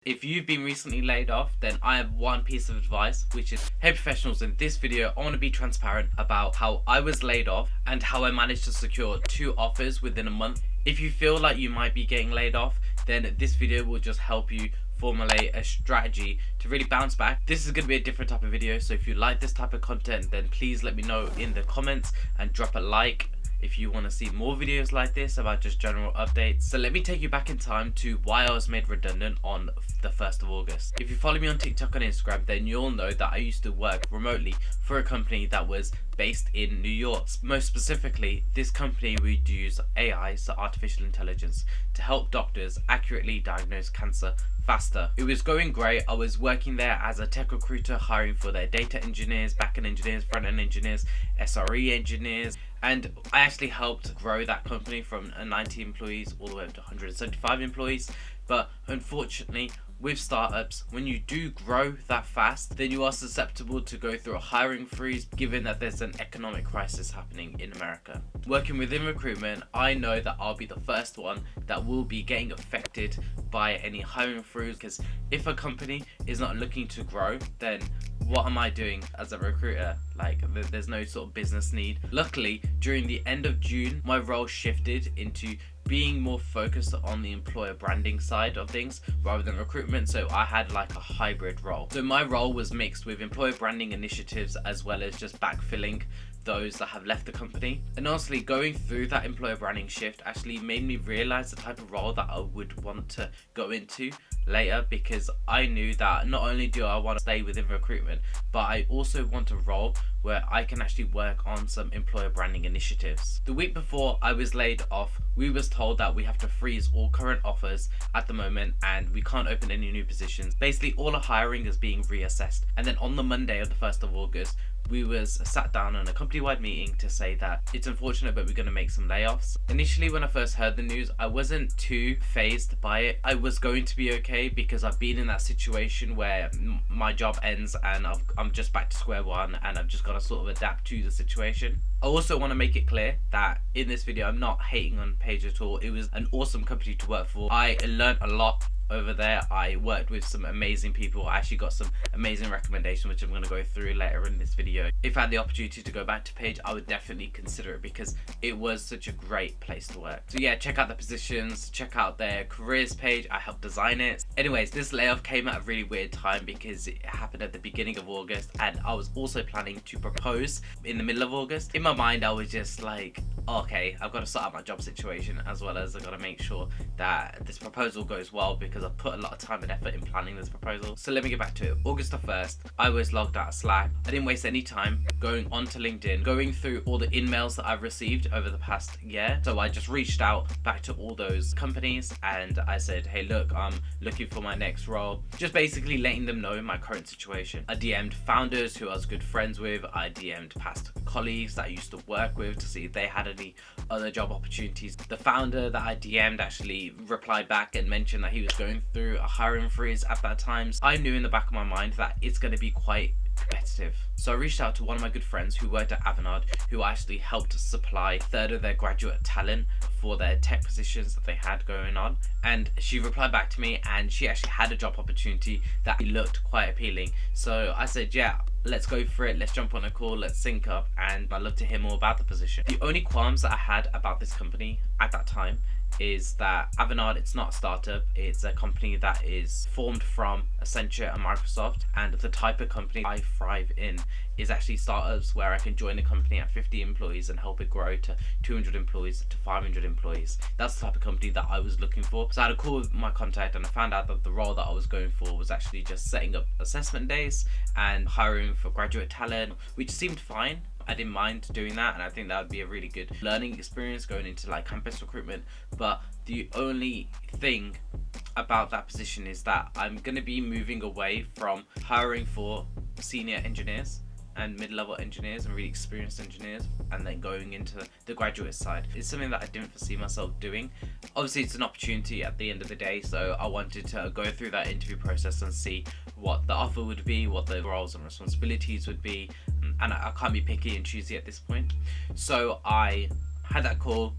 If you've been recently laid off, then I have one piece of advice, which is, hey professionals, in this video I want to be transparent about how I was laid off and how I managed to secure 2 offers within a month. If you feel like you might be getting laid off, then this video will just help you formulate a strategy to really bounce back. This is going to be a different type of video, so if you like this type of content, then please let me know in the comments and drop a like if you want to see more videos like this about just general updates. So let me take you back in time to why I was made redundant on the 1st of August. If you follow me on TikTok and Instagram, then you'll know that I used to work remotely for a company that was based in New York. Most specifically, this company would use AI, so artificial intelligence, to help doctors accurately diagnose cancer faster. It was going great. I was working there as a tech recruiter, hiring for their data engineers, backend engineers, front-end engineers, SRE engineers, and I actually helped grow that company from 90 employees all the way up to 175 employees. But unfortunately, with startups, when you do grow that fast, then you are susceptible to go through a hiring freeze, given that there's an economic crisis happening in America. Working within recruitment, I know that I'll be the first one that will be getting affected by any hiring freeze, because if a company is not looking to grow, then what am I doing as a recruiter? Like, there's no sort of business need. Luckily, during the end of June, my role shifted into being more focused on the employer branding side of things rather than recruitment, so I had like a hybrid role. So my role was mixed with employer branding initiatives as well as just backfilling those that have left the company. And honestly, going through that employer branding shift actually made me realize the type of role that I would want to go into later, because I knew that not only do I want to stay within recruitment, but I also want a role where I can actually work on some employer branding initiatives. The week before I was laid off, we was told that we have to freeze all current offers at the moment and we can't open any new positions. Basically, all our hiring is being reassessed. And then on the Monday of the 1st of August, we was sat down on a company-wide meeting to say that it's unfortunate, but we're going to make some layoffs. Initially, when I first heard the news, I wasn't too phased by it. I was going to be okay because I've been in that situation where my job ends and I'm just back to square one and I've just got to sort of adapt to the situation. I also want to make it clear that in this video, I'm not hating on Page at all. It was an awesome company to work for. I learned a lot over there. I worked with some amazing people. I actually got some amazing recommendations, which I'm going to go through later in this video. If I had the opportunity to go back to Page, I would definitely consider it because it was such a great place to work. So yeah, check out the positions, check out their careers page. I helped design it. Anyways, this layoff came at a really weird time because it happened at the beginning of August and I was also planning to propose in the middle of August. In my mind, I was just like, okay, I've got to sort out my job situation as well as I've got to make sure that this proposal goes well because I've put a lot of time and effort in planning this proposal. So let me get back to it. August the 1st, I was logged out of Slack. I didn't waste any time going onto LinkedIn, going through all the emails that I've received over the past year. So I just reached out back to all those companies and I said, hey, look, I'm looking for my next role. Just basically letting them know my current situation. I DM'd founders who I was good friends with. I DM'd past colleagues that I used to work with to see if they had any other job opportunities. The founder that I DM'd actually replied back and mentioned that he was going through a hiring freeze at that time. So I knew in the back of my mind that it's going to be quite competitive. So I reached out to one of my good friends who worked at Avanade, who actually helped supply a third of their graduate talent for their tech positions that they had going on. And she replied back to me and she actually had a job opportunity that looked quite appealing. So I said, yeah, let's go for it. Let's jump on a call. Let's sync up. And I'd love to hear more about the position. The only qualms that I had about this company at that time is that Avanade, it's not a startup, it's a company that is formed from Accenture and Microsoft, and the type of company I thrive in is actually startups where I can join a company at 50 employees and help it grow to 200 employees to 500 employees. That's the type of company that I was looking for. So I had a call with my contact and I found out that the role that I was going for was actually just setting up assessment days and hiring for graduate talent, which seemed fine. I didn't mind doing that, and I think that would be a really good learning experience going into like campus recruitment. But the only thing about that position is that I'm going to be moving away from hiring for senior engineers and mid-level engineers and really experienced engineers and then going into the graduate side. It's something that I didn't foresee myself doing. Obviously it's an opportunity at the end of the day, so I wanted to go through that interview process and see what the offer would be, what the roles and responsibilities would be, and I can't be picky and choosy at this point. So I had that call,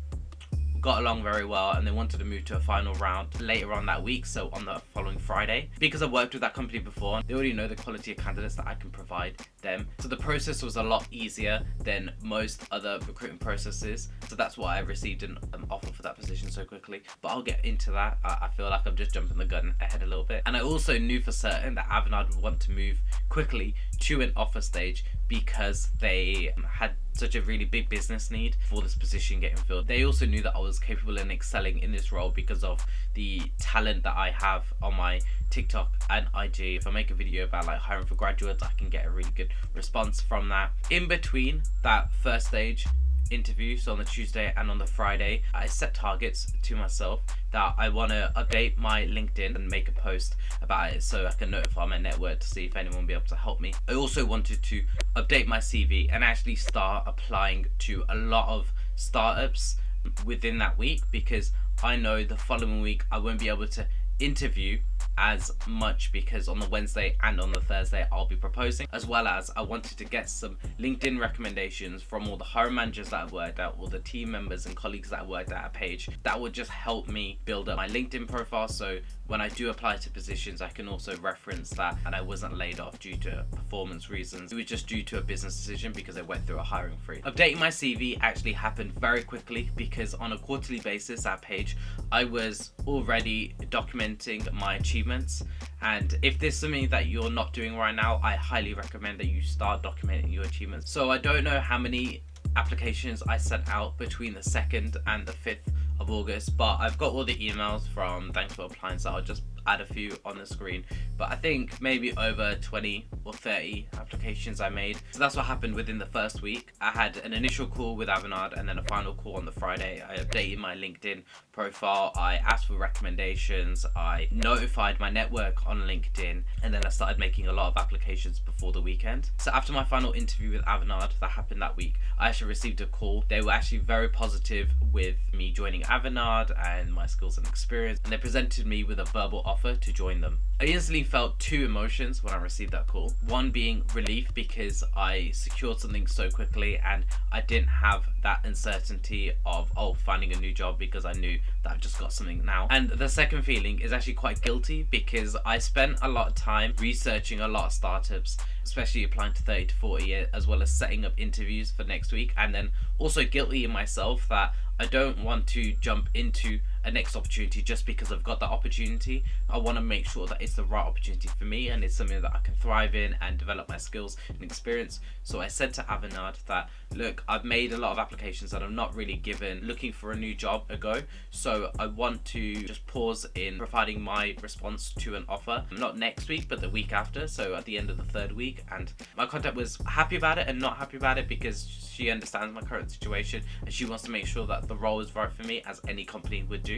got along very well, and they wanted to move to a final round later on that week, so on the following Friday. Because I worked with that company before, they already know the quality of candidates that I can provide them. So the process was a lot easier than most other recruitment processes. So that's why I received an offer for that position so quickly. But I'll get into that. I feel like I'm just jumping the gun ahead a little bit. And I also knew for certain that Avanade would want to move quickly to an offer stage because they had such a really big business need for this position getting filled. They also knew that I was capable and excelling in this role because of the talent that I have on my TikTok and IG. If I make a video about like hiring for graduates, I can get a really good response from that. In between that first stage interview, so on the Tuesday and on the Friday, I set targets to myself that I want to update my LinkedIn and make a post about it so I can notify my network to see if anyone will be able to help me. I also wanted to update my CV and actually start applying to a lot of startups within that week, because I know the following week I won't be able to interview as much because on the Wednesday and on the Thursday I'll be proposing, as well as I wanted to get some LinkedIn recommendations from all the hiring managers that I've worked at, all the team members and colleagues that I've worked at Page. That would just help me build up my LinkedIn profile, so when I do apply to positions I can also reference that and I wasn't laid off due to performance reasons. It was just due to a business decision because I went through a hiring freeze. Updating my CV actually happened very quickly because on a quarterly basis at Page I was already documenting my achievements, and if there's something that you're not doing right now, I highly recommend that you start documenting your achievements. So I don't know how many applications I sent out between the 2nd and the 5th of August, but I've got all the emails from Thanks for Applying, so I'll just add a few on the screen. But I think maybe over 20 or 30 applications I made. So that's what happened within the first week. I had an initial call with Avanade and then a final call on the Friday. I updated my LinkedIn profile, I asked for recommendations, I notified my network on LinkedIn, and then I started making a lot of applications before the weekend. So after my final interview with Avanade that happened that week, I actually received a call. They were actually very positive with me joining Avanade and my skills and experience, and they presented me with a verbal offer to join them. I instantly felt two emotions when I received that call. One being relief because I secured something so quickly and I didn't have that uncertainty of finding a new job because I knew that I've just got something now. And the second feeling is actually quite guilty because I spent a lot of time researching a lot of startups, especially applying to 30 to 40, as well as setting up interviews for next week, and then also guilty in myself that I don't want to jump into a next opportunity just because I've got that opportunity. I want to make sure that it's the right opportunity for me and it's something that I can thrive in and develop my skills and experience. So I said to Avanade that, look, I've made a lot of applications that I'm not really given looking for a new job a go, so I want to just pause in providing my response to an offer, not next week but the week after, so at the end of the 3rd week. And my contact was happy about it and not happy about it because she understands my current situation and she wants to make sure that the role is right for me, as any company would do.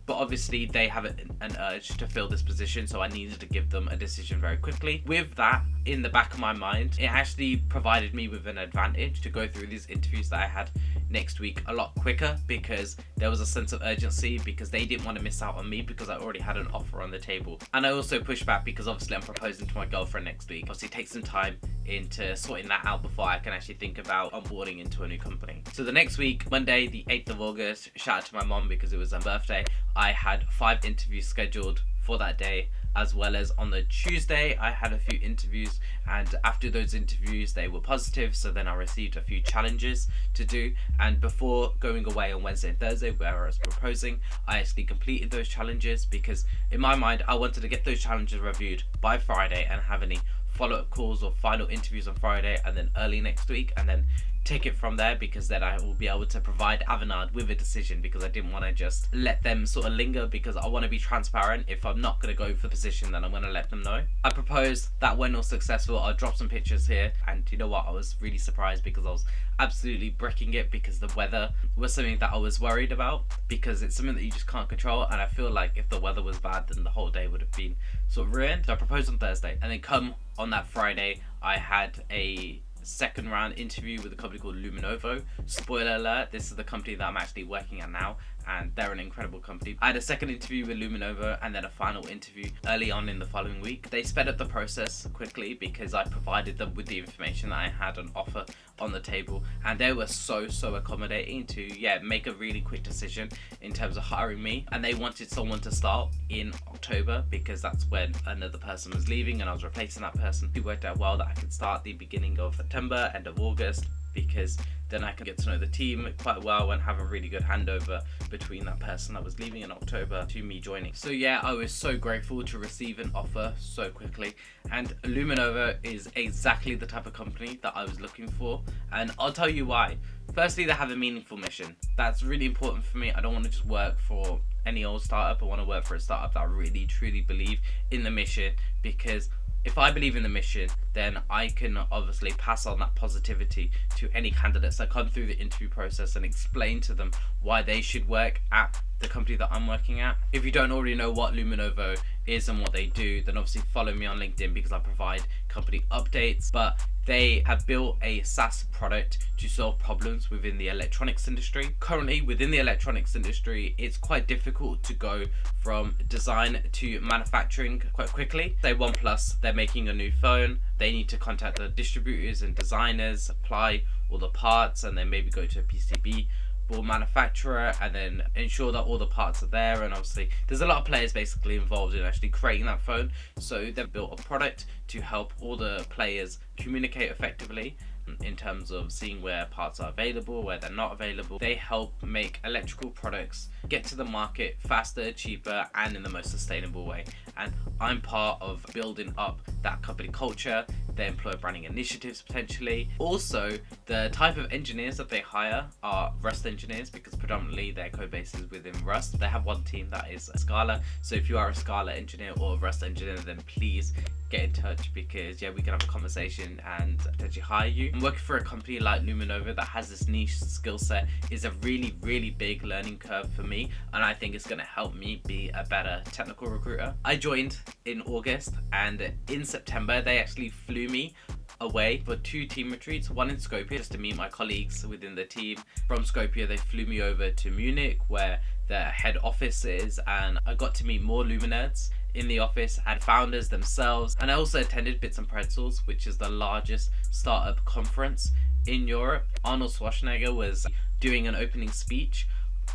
But obviously they have an urge to fill this position, so I needed to give them a decision very quickly. With that in the back of my mind, it actually provided me with an advantage to go through these interviews that I had next week a lot quicker, because there was a sense of urgency because they didn't want to miss out on me because I already had an offer on the table. And I also pushed back because obviously I'm proposing to my girlfriend next week. Obviously take some time into sorting that out before I can actually think about onboarding into a new company. So the next week, Monday the 8th of August, shout out to my mom because it was her birthday, I had 5 interviews scheduled for that day, as well as on the Tuesday I had a few interviews, and after those interviews they were positive, so then I received a few challenges to do, and before going away on Wednesday and Thursday where I was proposing, I actually completed those challenges because in my mind I wanted to get those challenges reviewed by Friday and have any follow-up calls or final interviews on Friday and then early next week, and then take it from there, because then I will be able to provide Avanade with a decision, because I didn't want to just let them sort of linger, because I want to be transparent. If I'm not going to go for the position, then I'm going to let them know. I proposed, that went all successful. I'll drop some pictures here, and you know what, I was really surprised because I was absolutely bricking it, because the weather was something that I was worried about, because it's something that you just can't control, and I feel like if the weather was bad then the whole day would have been sort of ruined. So I proposed on Thursday, and then come on that Friday I had a second round interview with a company called Luminovo. Spoiler alert, this is the company that I'm actually working at now, and they're an incredible company. I had a second interview with Luminovo and then a final interview early on in the following week. They sped up the process quickly because I provided them with the information that I had on offer on the table, and they were so accommodating to make a really quick decision in terms of hiring me. And they wanted someone to start in October because that's when another person was leaving and I was replacing that person. It worked out well that I could start the beginning of September, end of August, because then I can get to know the team quite well and have a really good handover between that person that was leaving in October to me joining. So I was so grateful to receive an offer so quickly, and Luminovo is exactly the type of company that I was looking for, and I'll tell you why. Firstly, they have a meaningful mission. That's really important for me. I don't want to just work for any old startup. I want to work for a startup that really truly believe in the mission, because if I believe in the mission, then I can obviously pass on that positivity to any candidates that come through the interview process and explain to them why they should work at the company that I'm working at. If you don't already know what Luminovo is and what they do, then obviously follow me on LinkedIn because I provide company updates. But they have built a SaaS product to solve problems within the electronics industry. Currently, within the electronics industry, it's quite difficult to go from design to manufacturing quite quickly. Say OnePlus, they're making a new phone. They need to contact the distributors and designers, supply all the parts, and then maybe go to a PCB board manufacturer and then ensure that all the parts are there. And obviously there's a lot of players basically involved in actually creating that phone, so they've built a product to help all the players communicate effectively in terms of seeing where parts are available, where they're not available. They help make electrical products get to the market faster, cheaper, and in the most sustainable way. And I'm part of building up that company culture, their employer branding initiatives potentially. Also, the type of engineers that they hire are Rust engineers because predominantly their code base is within Rust. They have one team that is Scala. So if you are a Scala engineer or a Rust engineer, then please get in touch because we can have a conversation and potentially hire you. And working for a company like Luminovo that has this niche skill set is a really big learning curve for me, and I think it's going to help me be a better technical recruiter. I joined in August, and in September they actually flew me away for 2 team retreats, one in Skopje just to meet my colleagues within the team. From Skopje they flew me over to Munich where their head office is, and I got to meet more Luminerds in the office and founders themselves. And I also attended Bits and Pretzels, which is the largest startup conference in Europe. Arnold Schwarzenegger was doing an opening speech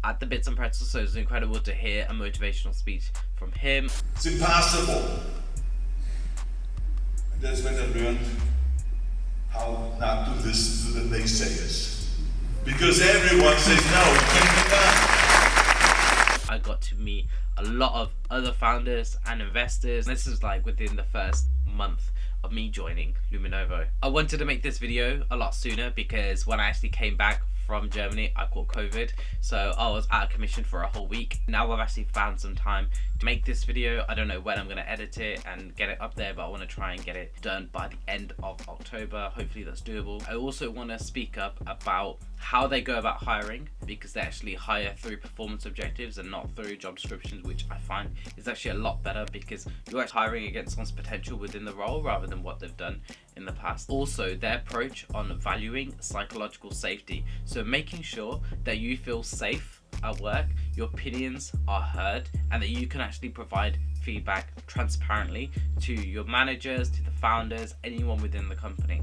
at the Bits and Pretzels, so it was incredible to hear a motivational speech from him. It's impossible. And that's when I learned how not to listen to the naysayers. Because everyone says no, it can't be done. I got to meet a lot of other founders and investors. This is like within the first month of me joining Luminovo. I wanted to make this video a lot sooner because when I actually came back from Germany, I caught COVID, so I was out of commission for a whole week. Now I've actually found some time to make this video. I don't know when I'm going to edit it and get it up there, but I want to try and get it done by the end of October. Hopefully that's doable. I also want to speak up about how they go about hiring, because they actually hire through performance objectives and not through job descriptions, which I find is actually a lot better because you're actually hiring against someone's potential within the role rather than what they've done in the past. Also, their approach on valuing psychological safety, so making sure that you feel safe at work, your opinions are heard, and that you can actually provide feedback transparently to your managers, to the founders, anyone within the company.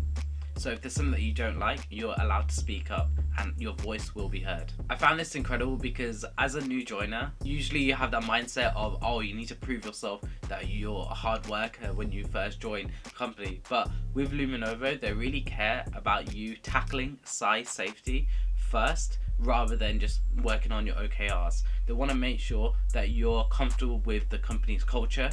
So if there's something that you don't like, you're allowed to speak up and your voice will be heard. I found this incredible because as a new joiner, usually you have that mindset of, oh, you need to prove yourself that you're a hard worker when you first join a company. But with Luminovo, they really care about you tackling safety first rather than just working on your OKRs. They want to make sure that you're comfortable with the company's culture,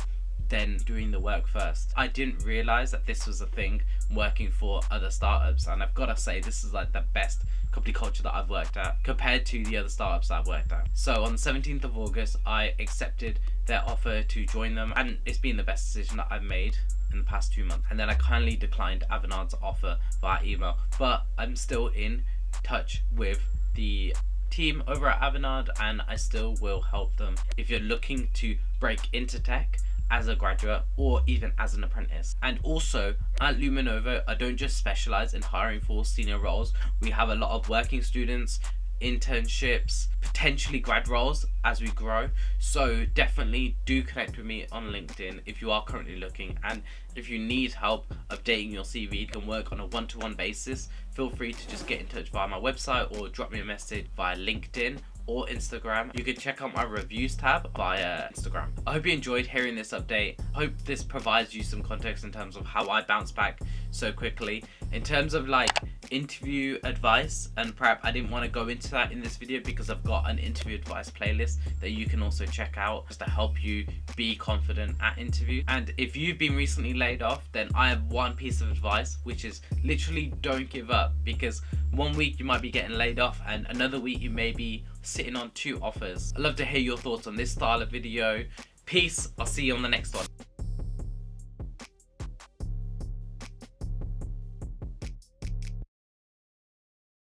then doing the work first. I didn't realize that this was a thing working for other startups, and I've got to say this is like the best company culture that I've worked at compared to the other startups that I've worked at. So on the 17th of August I accepted their offer to join them, and it's been the best decision that I've made in the past 2 months. And then I kindly declined Avanad's offer via email, but I'm still in touch with the team over at Avanad and I still will help them if you're looking to break into tech as a graduate or even as an apprentice. And also at Luminovo, I don't just specialize in hiring for senior roles. We have a lot of working students, internships, potentially grad roles as we grow. So definitely do connect with me on LinkedIn if you are currently looking, and if you need help updating your CV, you can work on a one-to-one basis. Feel free to just get in touch via my website or drop me a message via LinkedIn or Instagram. You can check out my reviews tab via Instagram. I hope you enjoyed hearing this update. Hope this provides you some context in terms of how I bounce back so quickly. In terms of like interview advice and prep, I didn't want to go into that in this video because I've got an interview advice playlist that you can also check out just to help you be confident at interview. And if you've been recently laid off, then I have one piece of advice, which is literally don't give up, because one week you might be getting laid off and another week you may be sitting on 2 offers. I'd love to hear your thoughts on this style of video. Peace. I'll see you on the next one.